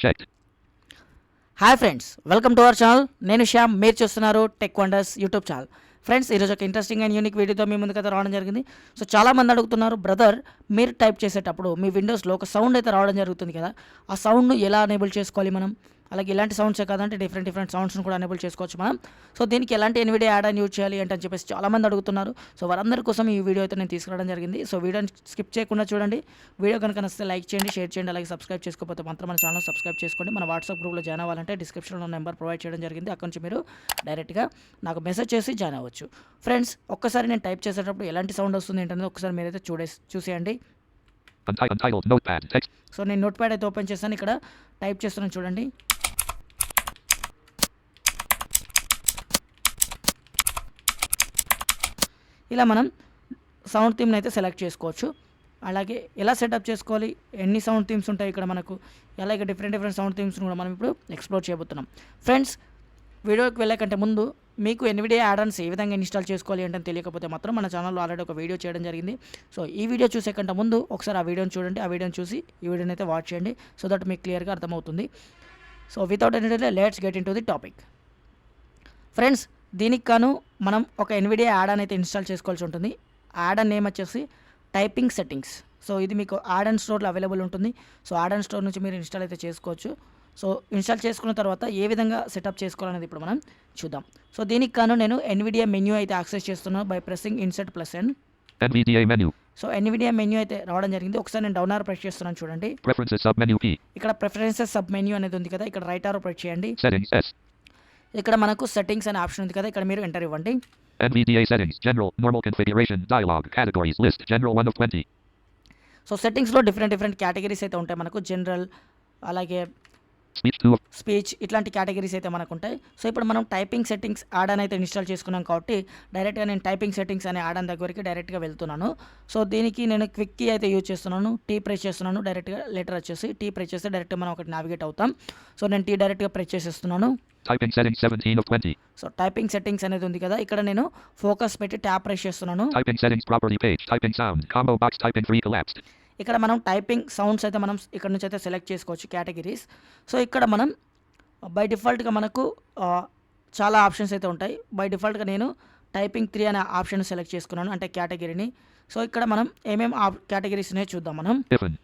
checked. Hi friends, welcome to our channel. నేను శ్యామ్, మీరు చూస్తున్నారు tech wonders YouTube channel. Friends, ఈరోజు ఒక ఇంట్రెస్టింగ్ అండ్ యూనిక్ వీడియోతో మీ ముందుకైతే రావడం జరిగింది. సో చాలామంది అడుగుతున్నారు, బ్రదర్ మీరు టైప్ చేసేటప్పుడు మీ విండోస్లో ఒక సౌండ్ అయితే రావడం జరుగుతుంది కదా, ఆ సౌండ్ను ఎలా ఎనేబుల్ చేసుకోవాలి మనం? అలాగే ఇలాంటి సౌండ్సే కాదంటే డిఫరెంట్ సౌండ్స్ను కూడా ఎనేబుల్ చేసుకోవచ్చు మనం. సో దీనికి ఎలాంటి ఎన్విడియా యాడ్ అని యూజ్ చేయాలి అంటే అని చెప్పేసి చాలామంది అడుగుతున్నారు. సో వారందరి కోసం ఈ వీడియో అయితే నేను తీసుకురావడం జరిగింది. సో వీడియోని స్కిప్ చేయకుండా చూడండి. వీడియో కనుక నచ్చితే లైక్ చేయండి, షేర్ చేయండి. అలాగే సబ్స్క్రైబ్ చేసుకోకపోతే మాత్రం మన ఛానల్ సబ్స్క్రైబ్ చేసుకోండి. మన వాట్సాప్ గ్రూప్లో జాయిన్ అవ్వాలంటే డిస్క్రిప్షన్లో నెంబర్ ప్రొవైడ్ చేయడం జరిగింది. అక్కడ నుంచి మీరు డైరెక్ట్గా నాకు మెసేజ్ చేసి జాయిన్ అవ్వచ్చు. ఫ్రెండ్స్, ఒక్కసారి నేను టైప్ చేసేటప్పుడు ఎలాంటి సౌండ్ వస్తుంది ఏంటనేది ఒకసారి మీరైతే చూసేయండి. Untitled notepad text. సో నేను నోట్ ప్యాడ్ అయితే ఓపెన్ చేస్తాను. ఇక్కడ టైప్ చేస్తున్నాను చూడండి. ఇలా మనం సౌండ్ థీమ్ని అయితే సెలెక్ట్ చేసుకోవచ్చు. అలాగే ఎలా సెటప్ చేసుకోవాలి, ఎన్ని సౌండ్ థీమ్స్ ఉంటాయి ఇక్కడ మనకు, అలాగే డిఫరెంట్ సౌండ్ థీమ్స్ని కూడా మనం ఇప్పుడు ఎక్స్ప్లోర్ చేయబోతున్నాం. ఫ్రెండ్స్, వీడియోకి వెళ్ళకంటే ముందు మీకు ఎన్విడియా యాడ్-ఆన్స్ ఏ విధంగా ఇన్స్టాల్ చేసుకోవాలి అంటే తెలియకపోతే మాత్రం మన ఛానల్లో ఆల్రెడీ ఒక వీడియో చేయడం జరిగింది. సో ఈ వీడియో చూసే కంటే ముందు ఒకసారి ఆ వీడియోని చూడండి. ఆ వీడియోని చూసి ఈ వీడియోని అయితే వాచ్ చేయండి. సో దట్ మీకు క్లియర్గా అర్థమవుతుంది. So without any delay let's get in to the topic. Friends, దీనికి గాను మనం ఒక ఎన్విడియా యాడ్-ఆన్ అయితే ఇన్స్టాల్ చేసుకోవాల్సి ఉంటుంది. యాడ్-ఆన్ నేమ్ వచ్చేసి టైపింగ్ సెట్టింగ్స్. సో ఇది మీకు యాడ్-ఆన్ స్టోర్లో అవైలబుల్ ఉంటుంది. సో యాడ్-ఆన్ స్టోర్ నుంచి మీరు ఇన్స్టాల్ అయితే చేసుకోవచ్చు. సో ఇన్స్టాల్ చేసుకున్న తర్వాత ఏ విధంగా సెటప్ చేసుకోవాలనేది ఇప్పుడు మనం చూద్దాం. సో దీనికి గాను నేను ఎన్విడియా మెన్యూ అయితే యాక్సెస్ చేస్తున్నాను by pressing insert +N. NVDA menu. So Nvidia menu అయితే రావడం జరిగింది. ఒకసారి నేను డౌన్ ఆరో ప్రెస్ చేస్తున్నాను చూడండి. Preferences sub menu P. ఇక్కడ ప్రిఫరెన్సెస్ సబ్ మెన్యూ అనేది ఉంది కదా, ఇక్కడ రైట్ ఆరో ప్రెస్ చేయండి. Settings S. ఇక్కడ మనకు సెట్టింగ్స్ అనే ఆప్షన్ ఉంది కదా, ఇక్కడ మీరు ఎంటర్ ఇవ్వండి. NVDA settings general normal configuration dialog categories list general 1 of 20. So సెట్టింగ్స్లో డిఫరెంట్ కేటగిరీస్ అయితే ఉంటాయి మనకు. జనరల్, అలాగే Speech 2 of స్పీచ్, ఇట్లాంటి కేటగిరీస్ అయితే మనకు ఉంటాయి. సో ఇప్పుడు మనం టైపింగ్ సెట్టింగ్స్ యాడ్-ఆన్ అయితే ఇన్స్టాల్ చేసుకున్నాం కాబట్టి డైరెక్ట్గా నేను టైపింగ్ సెట్టింగ్స్ అనే యాడ్-ఆన్ దగ్గరికి డైరెక్ట్గా వెళ్తున్నాను. సో దీనికి నేను క్విక్ కీ అయితే యూజ్ చేస్తున్నాను. టీ ప్రెస్ చేస్తున్నాను. డైరెక్ట్గా లెటర్ వచ్చేసి టీ ప్రెస్ చేస్తే డైరెక్ట్గా మనం ఒకటి నావిగేట్ అవుతాం. సో నేను టీ డైరెక్ట్గా ప్రెస్ చేసేస్తున్నాను. typing settings 17 of 20. So typing settings అనేది ఉంది కదా, ఇక్కడ నేను ఫోకస్ పెట్టి ట్యాప్ ప్రెస్ చేస్తున్నాను. Typing settings property page typing sound combo box typing 3 collapsed. ఇక్కడ మనం టైపింగ్ సౌండ్స్ అయితే మనం ఇక్కడ నుంచి అయితే సెలెక్ట్ చేసుకోవచ్చు కేటగిరీస్. సో ఇక్కడ మనం బై డిఫాల్ట్గా మనకు చాలా ఆప్షన్స్ అయితే ఉంటాయి. బై డిఫాల్ట్గా నేను టైపింగ్ 3 అనే ఆప్షన్ సెలెక్ట్ చేసుకున్నాను, అంటే కేటగిరీని. సో ఇక్కడ మనం ఏమేమి కేటగిరీస్ ఉన్నాయో చూద్దాం మనం. iPhone.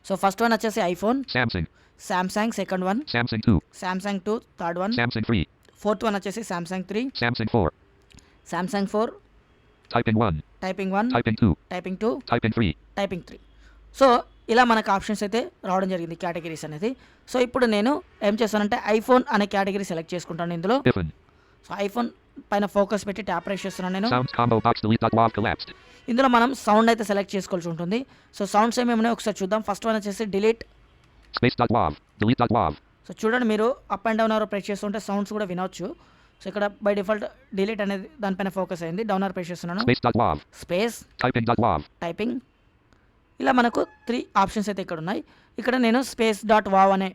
సో ఫస్ట్ వన్ వచ్చేసి iPhone, Samsung. Samsung second one, Samsung 2. Samsung 2 third one, Samsung 3. Fourth one వచ్చేసి Samsung 3, Samsung 4. Samsung 4, Typing 1. Typing 1, Typing 2. Typing 2, Typing 3. Typing 3. So ఇలా మనకు ఆప్షన్స్ అయితే రావడం జరిగింది, కేటగిరీస్ అనేది. సో ఇప్పుడు నేను ఏం చేస్తానంటే ఐఫోన్ అనే కేటగిరీ సెలెక్ట్ చేసుకుంటాను ఇందులో. iPhone. సో ఐఫోన్ పైన ఫోకస్ పెట్టి ట్యాప్ ప్రెస్ చేస్తున్నాను నేను. Sounds combo box delete.wav collapsed. ఇందులో మనం సౌండ్ అయితే సెలెక్ట్ చేసుకోవాల్సి ఉంటుంది. సో సౌండ్స్ ఏమేమి ఉన్నాయో ఒకసారి చూద్దాం. ఫస్ట్ వన్ వచ్చేసి డిలీట్. Space.wav. Delete.wav. సో చూడండి, మీరు అప్ అండ్ డౌన్ ఆరో ప్రెస్ చేస్తుంటే సౌండ్స్ కూడా వినొచ్చు. సో ఇక్కడ బై డిఫాల్ట్ డిలీట్ అనేది దానిపైన ఫోకస్ అయింది. డౌన్ ఆరో ప్రెస్ చేస్తున్నాను. Space.wav. Space, Typing.wav. టైపింగ్, ఇలా మనకు 3 ఆప్షన్స్ అయితే ఇక్కడ ఉన్నాయి. ఇక్కడ నేను space.wav అనే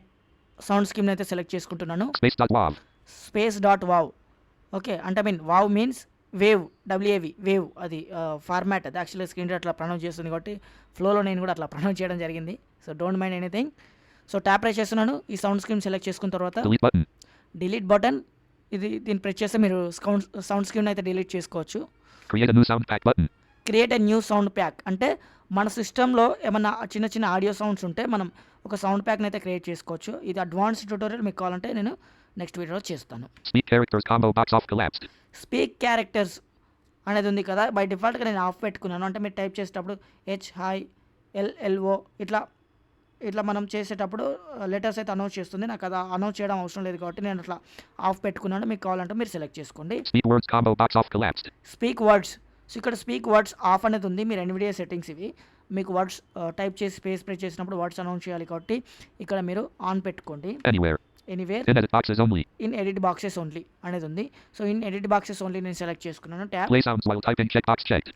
సౌండ్ స్కీమ్ని అయితే సెలెక్ట్ చేసుకుంటున్నాను. Space.wav. space.wav. ఓకే, అంటే wow means wave, WAV wave. అది ఫార్మాట్, అది యాక్చువల్గా స్క్రీన్ అట్లా ప్రొనౌన్స్ చేస్తుంది కాబట్టి ఫ్లోలో నేను కూడా అట్లా ప్రొనౌన్స్ చేయడం జరిగింది. So don't mind anything. So tap press చేస్తున్నాను. ఈ సౌండ్ స్క్రీన్ సెలెక్ట్ చేసుకున్న తర్వాత Delete button. డిలీట్ బటన్, దీన్ని ప్రెస్ చేస్తే మీరు సౌండ్ స్క్రీన్ అయితే డిలీట్ చేసుకోవచ్చు. Create a new sound pack button. Create a new sound pack అంటే మన సిస్టంలో ఏమన్నా చిన్న ఆడియో సౌండ్స్ ఉంటే మనం ఒక సౌండ్ ప్యాక్ని అయితే క్రియేట్ చేసుకోవచ్చు. ఇది అడ్వాన్స్డ్ ట్యూటోరియల్, మీకు కావాలంటే నేను నెక్స్ట్ వీడియోలో చేస్తాను. Speak characters combo box off collapsed. Speak characters అనేది ఉంది కదా, బై డిఫాల్ట్గా నేను ఆఫ్ పెట్టుకున్నాను. అంటే మీరు టైప్ చేసేటప్పుడు హెచ్, హై, LLO ఇట్లా మనం చేసేటప్పుడు లెటర్స్ అయితే అనౌన్స్ చేస్తుంది. నాకు అది అనౌన్స్ చేయడం అవసరం లేదు కాబట్టి నేను అట్లా ఆఫ్ పెట్టుకున్నాను. మీకు కావాలంటే మీరు సెలెక్ట్ చేసుకోండి. Speak words combo box off collapsed. Speak words. So ఇక్కడ స్పీక్ వర్డ్స్ ఆఫ్ అనేది ఉంది. మీరు ఎన్విడియా సెట్టింగ్స్ ఇవి. మీకు వర్డ్స్ టైప్ చేసి స్పేస్ ప్రెస్ చేసినప్పుడు వర్డ్స్ అనౌన్స్ చేయాలి కాబట్టి ఇక్కడ మీరు ఆన్ పెట్టుకోండి. Anywhere. Anywhere. In edit boxes only. In edit boxes only అనేది ఉంది. So in edit boxes only నేను సెలెక్ట్ చేసుకున్నాను. Tap Play sounds while typing checkbox checked.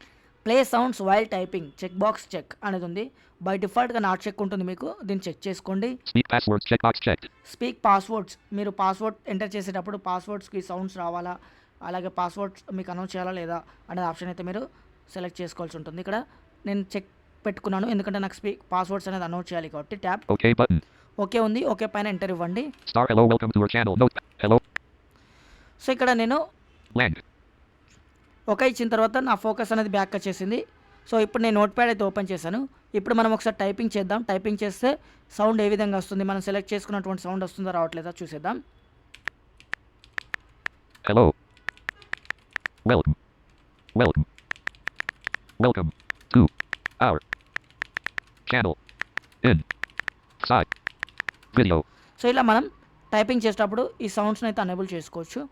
Play sounds while typing check box check అనేది ఉంది. By డిఫాల్ట్గా not check ఉంటుంది, మీకు దీన్ని చెక్ చేసుకోండి. Speak passwords checkbox checked. Speak passwords, మీరు పాస్వర్డ్ ఎంటర్ చేసేటప్పుడు పాస్వర్డ్స్కి సౌండ్స్ రావాలా, అలాగే పాస్వర్డ్స్ మీకు అనౌన్స్ చేయాలా లేదా అనే ఆప్షన్ అయితే మీరు సెలెక్ట్ చేసుకోవాల్సి ఉంటుంది. ఇక్కడ నేను చెక్ పెట్టుకున్నాను, ఎందుకంటే నాకు పాస్వర్డ్స్ అనేది అనౌన్స్ చేయాలి కాబట్టి ట్యాప్ OK button. ఓకే ఉంది. ఓకే పైన ఎంటర్ ఇవ్వండి. Star hello, welcome to our channel. Note hello. So ఇక్కడ నేను Blank. ఓకే ఇచ్చిన తర్వాత నా ఫోకస్ అనేది బ్యాక్ వచ్చేసింది. సో ఇప్పుడు నేను నోట్ ప్యాడ్ అయితే ఓపెన్ చేశాను. ఇప్పుడు మనం ఒకసారి టైపింగ్ చేద్దాం. టైపింగ్ చేస్తే సౌండ్ ఏ విధంగా వస్తుంది, మనం సెలెక్ట్ చేసుకున్నటువంటి సౌండ్ వస్తుందా రావట్లేదా చూసేద్దాం. Hello. Welcome. Welcome. Welcome to our channel. Inside video. So ఇలా మనం టైపింగ్ చేసేటప్పుడు ఈ సౌండ్స్ని అయితే అనేబుల్ చేసుకోవచ్చు.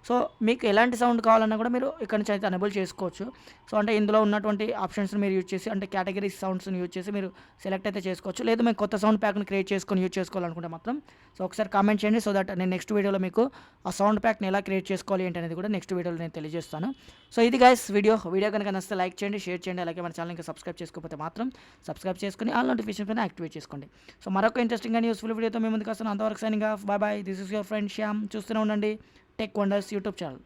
సో మీకు ఎలాంటి సౌండ్ కావాలన్నా కూడా మీరు ఇక్కడ నుంచి అయితే అనేబుల్ చేసుకోవచ్చు. సో అంటే ఇందులో ఉన్నటువంటి ఆప్షన్స్ని మీరు యూజ్ చేసి, అంటే కేటగిరీ సౌండ్స్ని యూజ్ చేసి మీరు సెలెక్ట్ అయితే చేసుకోవచ్చు. లేదు మేము కొత్త సౌండ్ ప్యాక్ని క్రియేట్ చేసుకొని యూజ్ చేసుకోవాలనుకుంటే మాత్రం సో ఒకసారి కామెంట్ చేయండి. సో దట్ నేను నెక్స్ట్ వీడియోలో మీకు ఆ సౌండ్ ప్యాక్ని ఎలా క్రియేట్ చేసుకోవాలి ఏంటి అనేది కూడా నెక్స్ట్ వీడియోలో నేను తెలియజేస్తాను. సో ఇది గైస్ వీడియో కనుక నచ్చితే లైక్ చేయండి, షేర్ చేయండి. అలాగే మన ఛానల్ ఇంకా సబ్స్క్రైబ్ చేసుకోకపోతే మాత్రం సబ్స్క్రైబ్ చేసుకుని ఆల్ నోటిఫికేషన్ పైన యాక్టివేట్ చేసుకోండి. సో మరొక ఇంట్రెస్టింగ్ అండ్ యూస్ఫుల్ వీడియోతో మేము ముందుకు వస్తాను. అంతవరకు signing off. Bye bye. This is your friend Shyam. చూస్తూనే ఉండండి టెక్ వండర్స్ యూట్యూబ్ ఛానల్.